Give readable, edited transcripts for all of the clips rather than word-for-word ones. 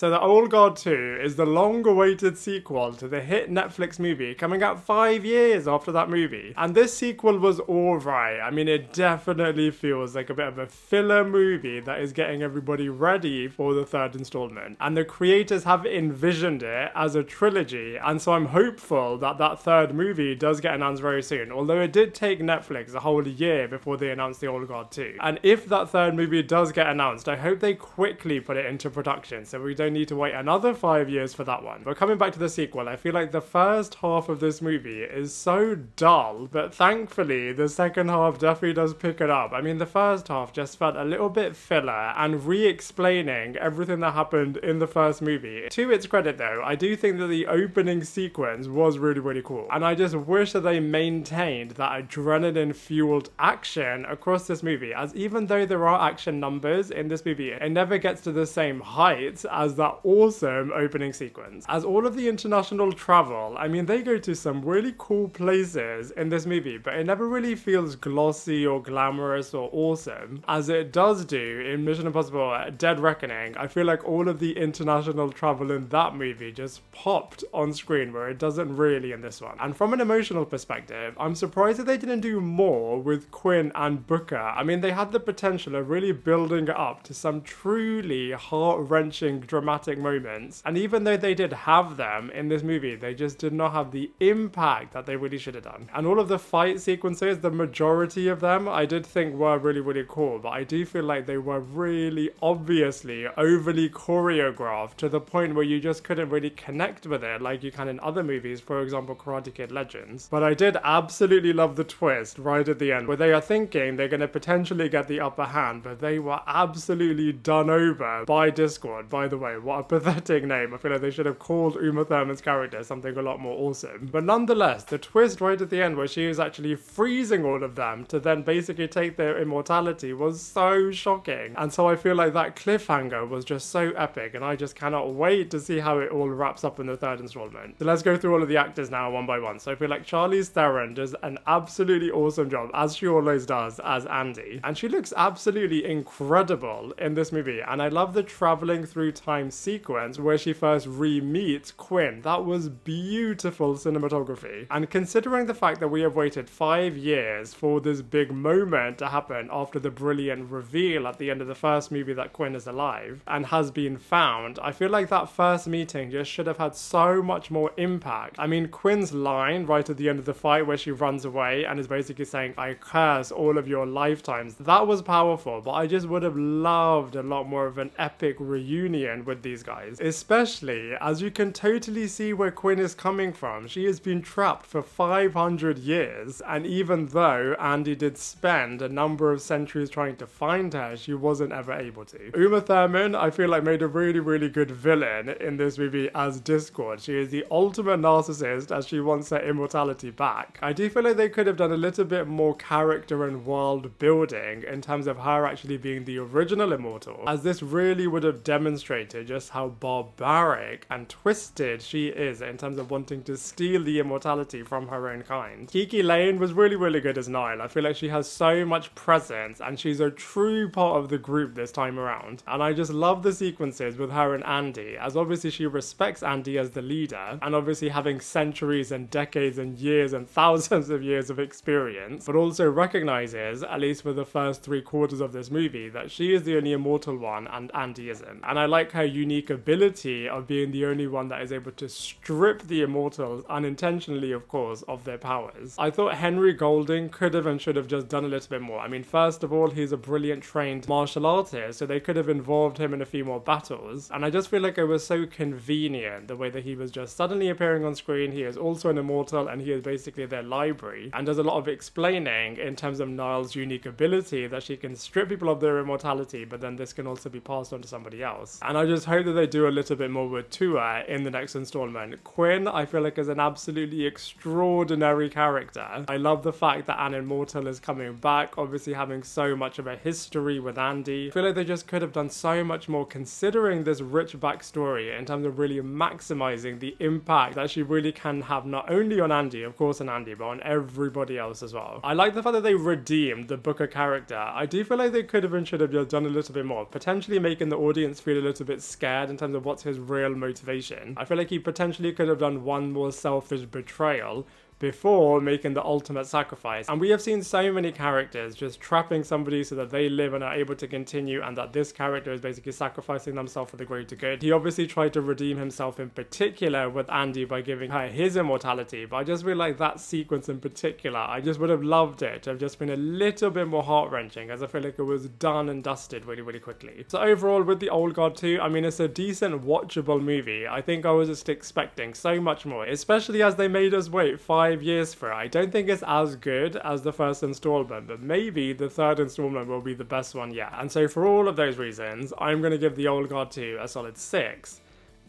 So The Old Guard 2 is the long-awaited sequel to the hit Netflix movie, coming out 5 years after that movie. And this sequel was alright. I mean, it definitely feels like a bit of a filler movie that is getting everybody ready for the third installment. And the creators have envisioned it as a trilogy, and so I'm hopeful that that third movie does get announced very soon, although it did take Netflix a whole year before they announced The Old Guard 2. And if that third movie does get announced, I hope they quickly put it into production so we don't need to wait another 5 years for that one. But coming back to the sequel, I feel like the first half of this movie is so dull, but thankfully the second half definitely does pick it up. I mean, the first half just felt a little bit filler and re-explaining everything that happened in the first movie. To its credit though, I do think that the opening sequence was really cool, and I just wish that they maintained that adrenaline fueled action across this movie, as even though there are action numbers in this movie, it never gets to the same height as that awesome opening sequence. As all of the international travel, I mean, they go to some really cool places in this movie, but it never really feels glossy or glamorous or awesome as it does do in Mission Impossible Dead Reckoning. I feel like all of the international travel in that movie just popped on screen, where it doesn't really in this one. And from an emotional perspective, I'm surprised that they didn't do more with Quinn and Booker. I mean, they had the potential of really building it up to some truly heart-wrenching dramatic moments, and even though they did have them in this movie, they just did not have the impact that they really should have done. And all of the fight sequences, the majority of them, I did think were really cool, but I do feel like they were really obviously overly choreographed to the point where you just couldn't really connect with it like you can in other movies, for example Karate Kid Legends. But I did absolutely love the twist right at the end, where they are thinking they're going to potentially get the upper hand, but they were absolutely done over by Discord. By the way, what a pathetic name. I feel like they should have called Uma Thurman's character something a lot more awesome. But nonetheless, the twist right at the end where she is actually freezing all of them to then basically take their immortality was so shocking. And so I feel like that cliffhanger was just so epic, and I just cannot wait to see how it all wraps up in the third installment. So let's go through all of the actors now one by one. So I feel like Charlize Theron does an absolutely awesome job, as she always does, as Andy. And she looks absolutely incredible in this movie. And I love the traveling through time sequence where she first re-meets Quinn. That was beautiful cinematography. And considering the fact that we have waited 5 years for this big moment to happen after the brilliant reveal at the end of the first movie that Quinn is alive and has been found, I feel like that first meeting just should have had so much more impact. I mean, Quinn's line right at the end of the fight where she runs away and is basically saying, "I curse all of your lifetimes," that was powerful, but I just would have loved a lot more of an epic reunion with these guys, especially as you can totally see where Quinn is coming from. She has been trapped for 500 years, and even though Andy did spend a number of centuries trying to find her, she wasn't ever able to. Uma Thurman, I feel like, made a really good villain in this movie as Discord. She is the ultimate narcissist as she wants her immortality back. I do feel like they could have done a little bit more character and world building in terms of her actually being the original immortal, as this really would have demonstrated just how barbaric and twisted she is in terms of wanting to steal the immortality from her own kind. KiKi Layne was really good as Nile. I feel like she has so much presence and she's a true part of the group this time around. And I just love the sequences with her and Andy, as obviously she respects Andy as the leader, and obviously having centuries and decades and years and thousands of years of experience, but also recognizes, at least for the first 3/4 of this movie, that she is the only immortal one and Andy isn't. And I like her unique ability of being the only one that is able to strip the immortals, unintentionally of course, of their powers. I thought Henry Golding could have and should have just done a little bit more. I mean, first of all, he's a brilliant trained martial artist, so they could have involved him in a few more battles, and I just feel like it was so convenient the way that he was just suddenly appearing on screen. He is also an immortal and he is basically their library, and does a lot of explaining in terms of Niall's unique ability that she can strip people of their immortality, but then this can also be passed on to somebody else. And I just hope that they do a little bit more with Tua in the next installment. Quinn, I feel like, is an absolutely extraordinary character. I love the fact that an immortal is coming back, obviously having so much of a history with Andy. I feel like they just could have done so much more considering this rich backstory in terms of really maximizing the impact that she really can have, not only on Andy, of course on Andy, but on everybody else as well. I like the fact that they redeemed the Booker character. I do feel like they could have and should have just done a little bit more, potentially making the audience feel a little bit scared in terms of what's his real motivation. I feel like he potentially could have done one more selfish betrayal before making the ultimate sacrifice. And we have seen so many characters just trapping somebody so that they live and are able to continue, and that this character is basically sacrificing themselves for the greater good. He obviously tried to redeem himself in particular with Andy by giving her his immortality, but I just feel like that sequence in particular, I just would have loved it to have just been a little bit more heart-wrenching, as I feel like it was done and dusted really, really quickly. So overall, with The Old Guard 2, I mean, it's a decent, watchable movie. I think I was just expecting so much more, especially as they made us wait 5 years for it. I don't think it's as good as the first installment, but maybe the third installment will be the best one yet. And so for all of those reasons, I'm going to give The Old Guard 2 a solid 6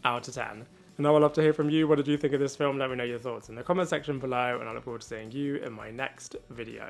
out of 10. And I would love to hear from you. What did you think of this film? Let me know your thoughts in the comment section below, and I look forward to seeing you in my next video.